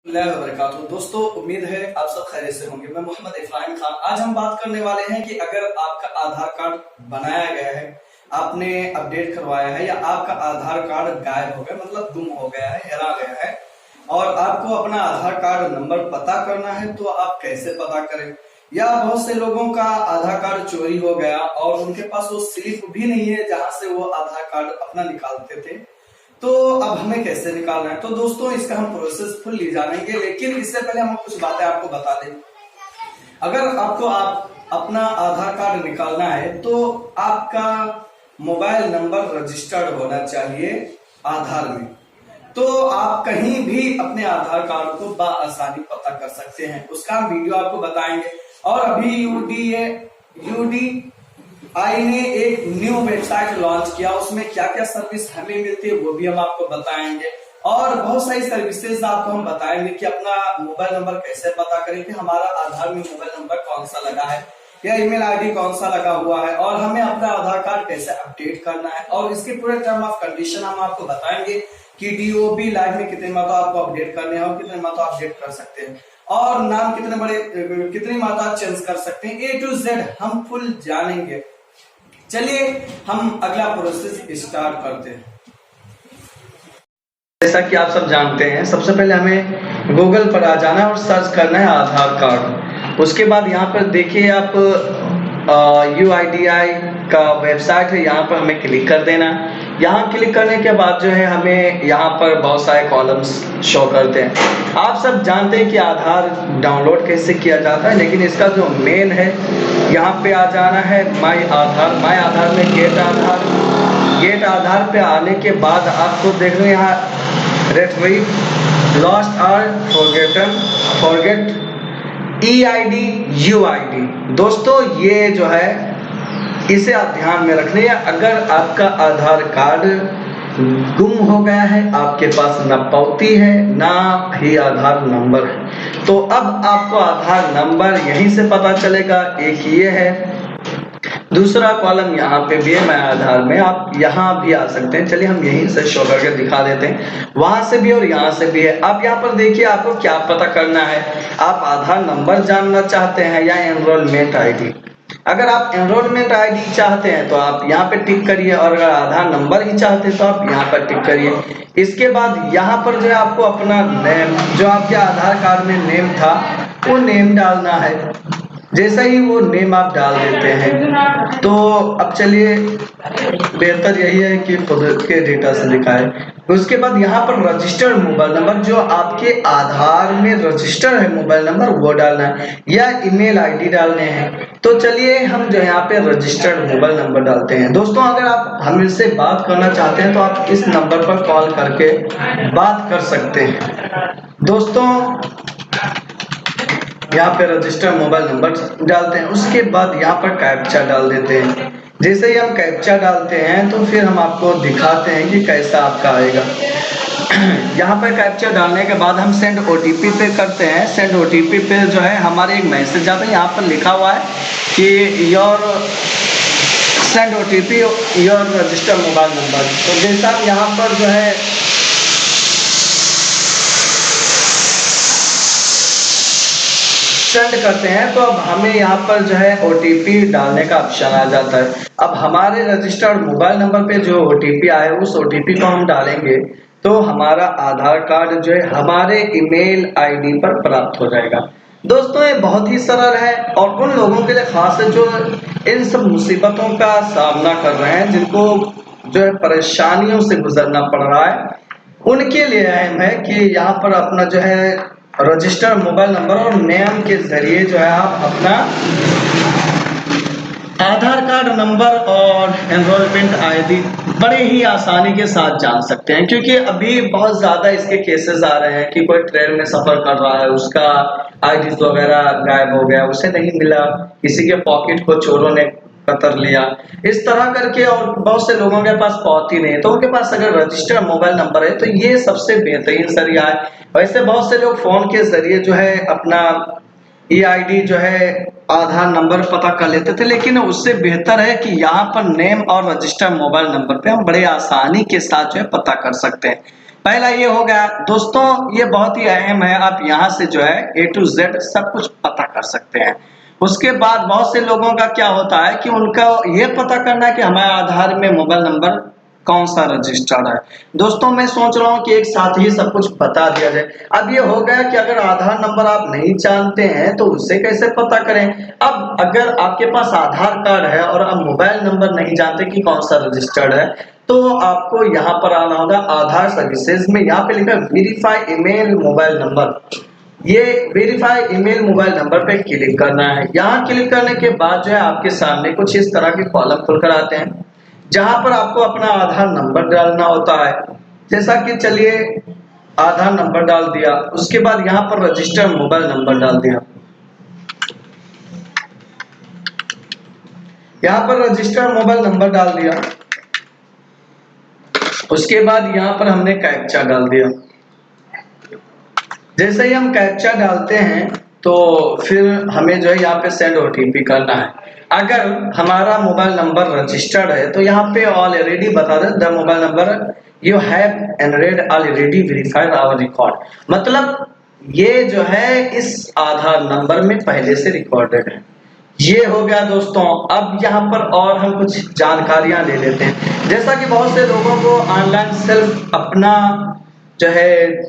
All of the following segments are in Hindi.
दोस्तों, उम्मीद है आप सब खैरियत से होंगे। मैं मोहम्मद इफ्राहिम खान। आज हम बात करने वाले हैं कि अगर आपका आधार कार्ड बनाया गया है, आपने अपडेट करवाया है, या आपका आधार कार्ड गायब हो गया, मतलब गुम हो गया है, हेरा गया है, और आपको अपना आधार कार्ड नंबर पता करना है, तो आप कैसे पता करें। या बहुत से लोगों का आधार कार्ड चोरी हो गया और उनके पास वो स्लिप भी नहीं है जहां से वो आधार कार्ड अपना निकालते थे, तो अब हमें कैसे निकालना है। तो दोस्तों, इसका हम प्रोसेस फुल्ली जानेंगे, लेकिन इससे पहले हम कुछ बातें आपको बता दें। अगर आपको अपना आधार कार्ड निकालना है तो आपका मोबाइल नंबर रजिस्टर्ड होना चाहिए आधार में। तो आप कहीं भी अपने आधार कार्ड को बआसानी पता कर सकते हैं, उसका हम वीडियो आपको बताएंगे। और अभी यूडीआई ने एक न्यू वेबसाइट लॉन्च किया, उसमें क्या क्या सर्विस हमें मिलती है वो भी हम आपको बताएंगे। और बहुत सारी सर्विसेज आपको हम बताएंगे कि अपना मोबाइल नंबर कैसे पता करें, कि हमारा आधार में मोबाइल नंबर कौन सा लगा है या ईमेल आईडी कौन सा लगा हुआ है, और हमें अपना आधार कार्ड कैसे अपडेट करना है। और इसके पूरे टर्म ऑफ कंडीशन हम आपको बताएंगे कि डीओबी लाइव में कितने मरतबा आपको अपडेट करने हैं और कितने मरतबा अपडेट कर सकते हैं, और नाम कितनी मरतबा चेंज कर सकते हैं। ए टू जेड हम फुल जानेंगे। चलिए हम अगला प्रोसेस स्टार्ट करते हैं। जैसा कि आप सब जानते हैं, सबसे पहले हमें गूगल पर आ जाना है और सर्च करना है आधार कार्ड। उसके बाद यहाँ पर देखिए आप UIDAI का वेबसाइट है, यहाँ पर हमें क्लिक कर देना। यहाँ क्लिक करने के बाद जो है हमें यहाँ पर बहुत सारे कॉलम्स शो करते हैं। आप सब जानते हैं कि आधार डाउनलोड कैसे किया जाता है, लेकिन इसका जो मेन है, यहाँ पे आ जाना है माई आधार में गेट आधार पे आने के बाद आपको देख लो यहाँ लॉस्ट और फॉरगेट EID UID। दोस्तों, ये जो है इसे आप ध्यान में रखने। अगर आपका आधार कार्ड गुम हो गया है, आपके पास ना पावती है ना ही आधार नंबर है, तो अब आपको आधार नंबर यहीं से पता चलेगा। एक ये है, दूसरा कॉलम यहाँ पे भी है मैं आधार में, आप यहाँ भी आ सकते हैं। चलिए हम यहीं से शो करके दिखा देते हैं, वहां से भी और यहाँ से भी है। आप यहाँ पर देखिए आपको क्या पता करना है, आप आधार नंबर जानना चाहते हैं या एनरोलमेंट आईडी। अगर आप एनरोलमेंट आईडी चाहते हैं तो आप यहाँ पे टिक करिए, और अगर आधार नंबर ही चाहते हैं तो आप यहाँ पर टिक करिए। इसके बाद यहाँ पर जो है आपको अपना नेम, जो आपके आधार कार्ड में नेम था, वो नेम डालना है। जैसा ही वो नेम आप डाल देते हैं, तो अब चलिए बेहतर यही है कि खुद के डेटा से दिखाए। उसके बाद यहाँ पर रजिस्टर्ड मोबाइल नंबर, जो आपके आधार में रजिस्टर है मोबाइल नंबर, वो डालना है, या ईमेल आईडी डालने हैं। तो चलिए हम जो यहाँ पे रजिस्टर्ड मोबाइल नंबर डालते हैं। दोस्तों, अगर आप हमसे बात करना चाहते हैं तो आप इस नंबर पर कॉल करके बात कर सकते हैं। दोस्तों, यहाँ पे रजिस्टर मोबाइल नंबर डालते हैं, उसके बाद यहाँ पर कैप्चा डाल देते हैं। जैसे ही हम कैप्चा डालते हैं तो फिर हम आपको दिखाते हैं कि कैसा आपका आएगा। यहाँ पर कैप्चा डालने के बाद हम सेंड OTP पे करते हैं। सेंड OTP पे जो है हमारे एक मैसेज आता है, यहाँ पर लिखा हुआ है कि send OTP your register mobile number. तो जैसा हम यहाँ पर जो है सेंड करते हैं, तो अब हमें यहाँ पर जो है OTP डालने का ऑप्शन आ जाता है। अब हमारे रजिस्टर्ड मोबाइल नंबर पे जो OTP आए, उस OTP को हम डालेंगे तो हमारा आधार कार्ड जो है हमारे ईमेल आईडी पर प्राप्त हो जाएगा। दोस्तों, ये बहुत ही सरल है, और उन लोगों के लिए खास है जो इन सब मुसीबतों का सामना कर रहे हैं, जिनको जो है परेशानियों से गुजरना पड़ रहा है, उनके लिए अहम है कि यहाँ पर अपना जो है रजिस्टर मोबाइल नंबर और नेम के जरिए जो है आप अपना आधार कार्ड नंबर और एनरोलमेंट आईडी बड़े ही आसानी के साथ जान सकते हैं। क्योंकि अभी बहुत ज्यादा इसके केसेस आ रहे हैं कि कोई ट्रेन में सफर कर रहा है, उसका आईडी वगैरह गायब हो गया, उसे नहीं मिला, किसी के पॉकेट को चोरों ने कतर लिया, इस तरह करके। और बहुत से लोगों के पास पावती नहीं है, तो उनके पास अगर रजिस्टर्ड मोबाइल नंबर है तो ये सबसे बेहतरीन जरिया है। वैसे बहुत से लोग फोन के जरिए जो है अपना EID जो है आधार नंबर पता कर लेते थे, लेकिन उससे बेहतर है कि यहाँ पर नेम और रजिस्टर्ड मोबाइल नंबर पे हम बड़े आसानी के साथ जो है पता कर सकते हैं। पहला ये हो गया दोस्तों, ये बहुत ही अहम है, आप यहाँ से जो है A to Z सब कुछ पता कर सकते हैं। उसके बाद बहुत से लोगों का क्या होता है कि उनका ये पता करना है कि हमारे आधार में मोबाइल नंबर कौन सा रजिस्टर्ड है। दोस्तों मैं सोच रहा हूँ कि एक साथ ही सब कुछ बता दिया जाए। अब ये हो गया कि अगर आधार नंबर आप नहीं जानते हैं तो उससे कैसे पता करें। अब अगर आपके पास आधार कार्ड है और आप मोबाइल नंबर नहीं जानते कि कौन सा रजिस्टर्ड है, तो आपको यहाँ पर आना होगा आधार सर्विसेज में। यहाँ पे लिखा है वेरीफाई ईमेल मोबाइल नंबर। ये वेरीफाई ईमेल मोबाइल नंबर पे क्लिक करना है। यहाँ क्लिक करने के बाद जो है आपके सामने कुछ इस तरह के कॉलम खुलकर आते हैं, जहां पर आपको अपना आधार नंबर डालना होता है। जैसा कि चलिए आधार नंबर डाल दिया, उसके बाद यहाँ पर रजिस्टर मोबाइल नंबर डाल दिया। यहाँ पर रजिस्टर मोबाइल नंबर डाल दिया, उसके बाद यहाँ पर हमने कैप्चा डाल दिया। जैसे ही हम कैप्चा डालते हैं तो फिर हमें जो है यहाँ पे सेंड ओटीपी करना है। अगर हमारा मोबाइल नंबर रजिस्टर्ड है तो यहाँ पे ऑलरेडी बता दें the mobile number you have entered already verified our record, मतलब ये जो है इस आधार नंबर में पहले से रिकॉर्डेड है। ये हो गया दोस्तों। अब यहाँ पर और हम कुछ जानकारियां ले लेते हैं। जैसा कि बहुत से लोगों को ऑनलाइन सेल्फ अपना जो है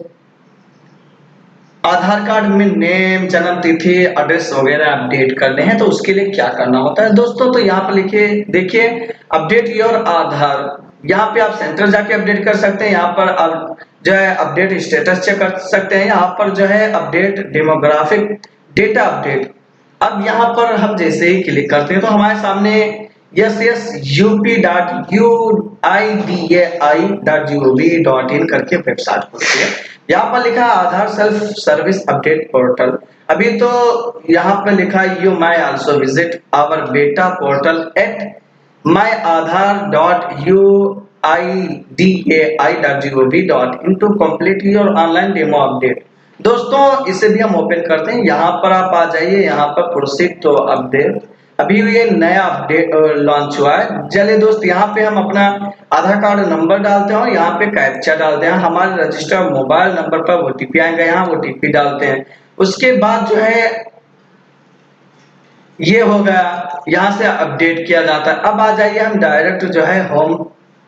आधार कार्ड में नेम, जन्म तिथि, एड्रेस वगैरह अपडेट करने हैं, तो उसके लिए क्या करना होता है दोस्तों। तो यहाँ पर लिखिए, देखिए अपडेट योर आधार। यहाँ पे आप सेंटर जाके अपडेट कर सकते हैं। यहाँ पर आप जो है अपडेट स्टेटस चेक कर सकते हैं। यहाँ पर जो है अपडेट डेमोग्राफिक डेटा अपडेट। अब यहाँ पर हम जैसे ही क्लिक करते हैं तो हमारे सामने ssUP.UIDAI.gov.in करके वेबसाइट खुलती है। यहाँ पर लिखा है Aadhaar self service update portal. अभी तो यहाँ पर लिखा है you may also visit our beta portal at myAadhar.UIDAI.gov.in to complete your online demo update. दोस्तों इसे भी हम ओपन करते हैं। यहाँ पर आप आ जाइए, यहाँ पर प्रोसीड तो अपडेट। अभी ये नया अपडेट लॉन्च हुआ है। चलिए दोस्त, यहाँ पे हम अपना आधार कार्ड नंबर डालते हैं और यहाँ पे कैप्चा डालते हैं। हमारे रजिस्टर्ड मोबाइल नंबर पर ओटीपी आएंगे, यहाँ ओटीपी डालते हैं। उसके बाद जो है ये हो गया, यहाँ से अपडेट किया जाता है। अब आ जाइए हम डायरेक्ट जो है होम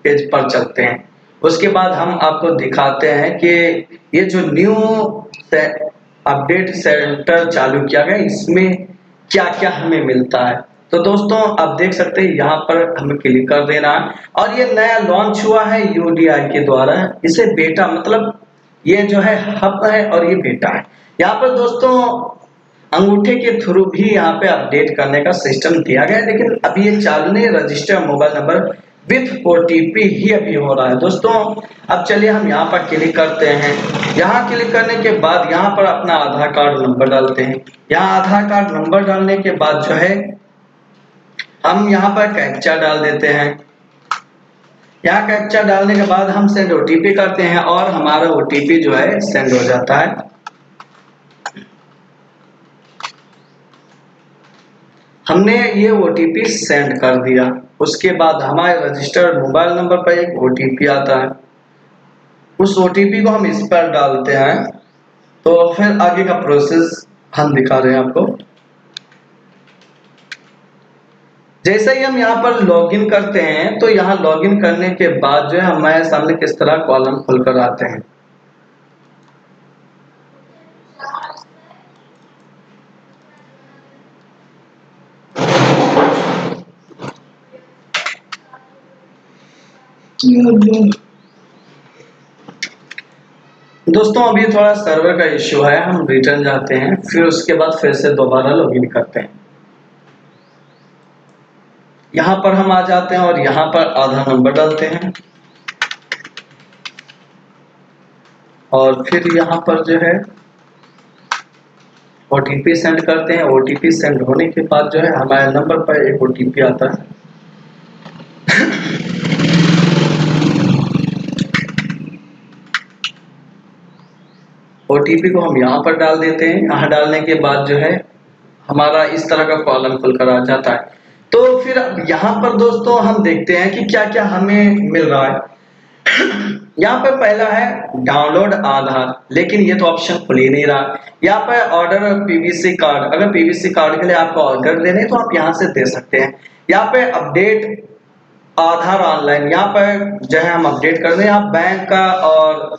पेज पर चलते हैं। उसके बाद हम आपको दिखाते हैं कि ये जो न्यू अपडेट सेंटर चालू किया गया इसमें क्या क्या हमें मिलता है। तो दोस्तों आप देख सकते हैं यहाँ पर हमें क्लिक कर देना है और ये नया लॉन्च हुआ है यूडीआई के द्वारा। इसे बेटा मतलब ये जो है हब है और ये बेटा है। यहाँ पर दोस्तों अंगूठे के थ्रू भी यहाँ पे अपडेट करने का सिस्टम दिया गया है, लेकिन अभी ये चालू नहीं। Register mobile number with OTP ही अभी हो रहा है दोस्तों। अब चलिए हम यहाँ पर क्लिक करते हैं। यहाँ क्लिक करने के बाद यहाँ पर अपना आधार कार्ड नंबर डालते हैं। यहाँ आधार कार्ड नंबर डालने के बाद जो है हम यहाँ पर कैप्चा डाल देते हैं। यहाँ कैप्चा डालने के बाद हम सेंड ओटीपी करते हैं और हमारा ओटीपी जो है सेंड हो जाता है। हमने ये ओटीपी सेंड कर दिया। उसके बाद हमारे रजिस्टर्ड मोबाइल नंबर पर एक ओटीपी आता है। उस ओटीपी को हम इस पर डालते हैं। तो फिर आगे का प्रोसेस हम दिखा रहे हैं आपको। जैसे ही हम यहाँ पर लॉगिन करते हैं तो यहाँ लॉगिन करने के बाद जो है हमारे सामने किस तरह कॉलम खुलकर आते हैं। दोस्तों अभी थोड़ा सर्वर का इश्यू है, हम रिटर्न जाते हैं, फिर उसके बाद फिर से दोबारा लॉगिन करते हैं। यहाँ पर हम आ जाते हैं और यहाँ पर आधार नंबर डालते हैं और फिर यहाँ पर जो है ओटीपी सेंड करते हैं। ओटीपी सेंड होने के बाद जो है हमारे नंबर पर एक ओटीपी आता है। ओटीपी को हम यहाँ पर डाल देते हैं। यहाँ डालने के बाद जो है हमारा इस तरह का कॉलम खुलकर आ जाता है। तो फिर यहाँ पर दोस्तों हम देखते हैं कि क्या क्या हमें मिल रहा है। यहाँ पर पहला है डाउनलोड आधार, लेकिन ये तो ऑप्शन खुल ही नहीं रहा। यहाँ पर ऑर्डर पीवीसी कार्ड, अगर पीवीसी कार्ड के लिए आपको ऑर्डर देने तो आप यहाँ से दे सकते हैं। यहाँ पे अपडेट आधार ऑनलाइन, यहाँ पर जो है हम अपडेट कर दें। यहाँ बैंक का और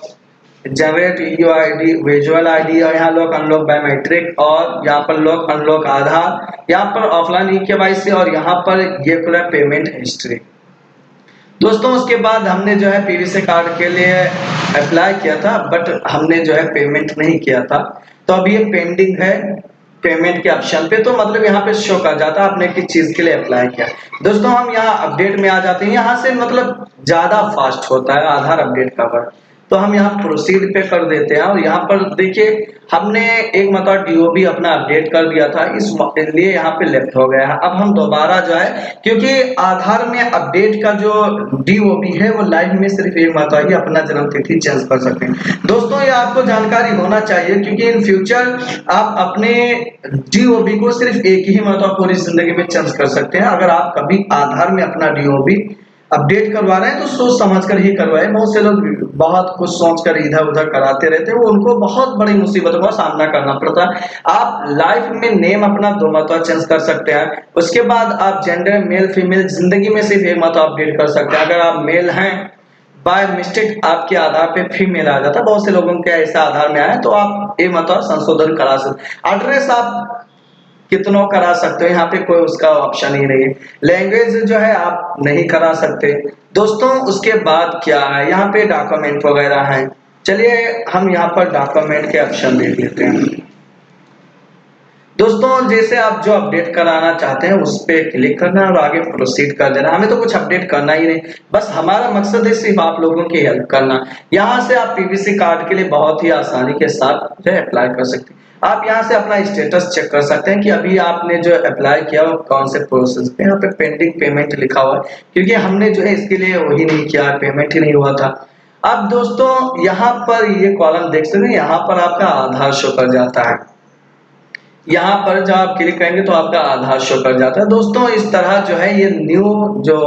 जनरेट यूआईडी, विजुअल आईडी, और यहाँ लॉक अनलॉक बायोमेट्रिक, और यहाँ पर लॉक अनलॉक आधार, यहाँ पर ऑफलाइन ईकेवाईसी, और यहाँ पर ये खुला पेमेंट हिस्ट्री। दोस्तों उसके बाद हमने जो है पीवीसी कार्ड के लिए अप्लाई किया था, बट हमने जो है पेमेंट नहीं किया था, तो अभी ये पेंडिंग है पेमेंट के ऑप्शन पे। तो मतलब यहाँ पे शो कर जाता है आपने किस चीज के लिए अप्लाई किया। दोस्तों हम यहाँ अपडेट में आ जाते हैं, यहाँ से मतलब ज्यादा फास्ट होता है आधार अपडेट का वर्क। तो हम यहाँ प्रोसीड पे कर देते हैं, और यहाँ पर देखिए हमने एक मतलब डीओबी अपना अपडेट कर दिया था, इसलिए यहाँ पे लेफ्ट हो गया है। अब हम दोबारा जो है, क्योंकि आधार में अपडेट का जो डीओबी है वो लाइव में सिर्फ एक मतलब ही अपना जन्म तिथि चेंज कर सकते हैं। दोस्तों ये आपको जानकारी होना चाहिए, क्योंकि इन फ्यूचर आप अपने डीओबी को सिर्फ एक ही मतलब पूरी जिंदगी में चेंज कर सकते हैं। अगर आप कभी आधार में अपना डीओबी अपडेट करवा रहे हैं तो सोच समझ कर ही करवाए। बहुत से लोग बहुत कुछ सोच कर इधर उधर कराते रहते हैं, वो उनको बहुत बड़ी मुसीबतों का सामना करना पड़ता है। आप लाइफ में नेम अपना 2 मतलब चेंज कर सकते हैं, उसके बाद आप जेंडर मेल फीमेल जिंदगी में सिर्फ एक मतलब अपडेट कर सकते हैं। अगर आप मेल हैं, बाय मिस्टेक आपके आधार पे फीमेल आ जाता है, बहुत से लोगों के ऐसा आधार में आया, तो आप एक मतलब संशोधन करा सकते। एड्रेस आप कितनों करा सकते हो, यहाँ पे कोई उसका ऑप्शन ही नहीं है। लैंग्वेज जो है आप नहीं करा सकते। दोस्तों उसके बाद क्या है, यहाँ पे डॉक्यूमेंट वगैरह है। चलिए हम यहाँ पर डॉक्यूमेंट के ऑप्शन देख लेते हैं। दोस्तों जैसे आप जो अपडेट कराना चाहते हैं उस पर क्लिक करना और आगे प्रोसीड कर देना। हमें तो कुछ अपडेट करना ही नहीं, बस हमारा मकसद है सिर्फ आप लोगों की हेल्प करना। यहाँ से आप पीवीसी कार्ड के लिए बहुत ही आसानी के साथ जो है अप्लाई कर सकते हैं। आप यहाँ से अपना स्टेटस चेक कर सकते हैं कि अभी आपने जो अप्लाई किया वो कौन से प्रोसेस पे। यहाँ पे पेंडिंग पेमेंट लिखा हुआ है, क्योंकि हमने जो है इसके लिए वही नहीं किया, पेमेंट ही नहीं हुआ था। अब दोस्तों यहाँ पर ये कॉलम देख सकते हैं, यहाँ पर आपका आधार शो कर जाता है। यहाँ पर जब आप क्लिक करेंगे तो आपका आधार शो कर जाता है। दोस्तों इस तरह जो है ये न्यू जो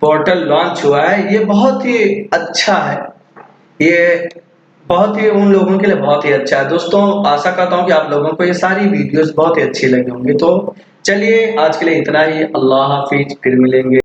पोर्टल लॉन्च हुआ है ये बहुत ही अच्छा है, ये बहुत ही उन लोगों के लिए बहुत ही अच्छा है। दोस्तों आशा करता हूँ कि आप लोगों को ये सारी वीडियोस बहुत ही अच्छी लगी होंगी। तो चलिए आज के लिए इतना ही, अल्लाह हाफिज, फिर मिलेंगे।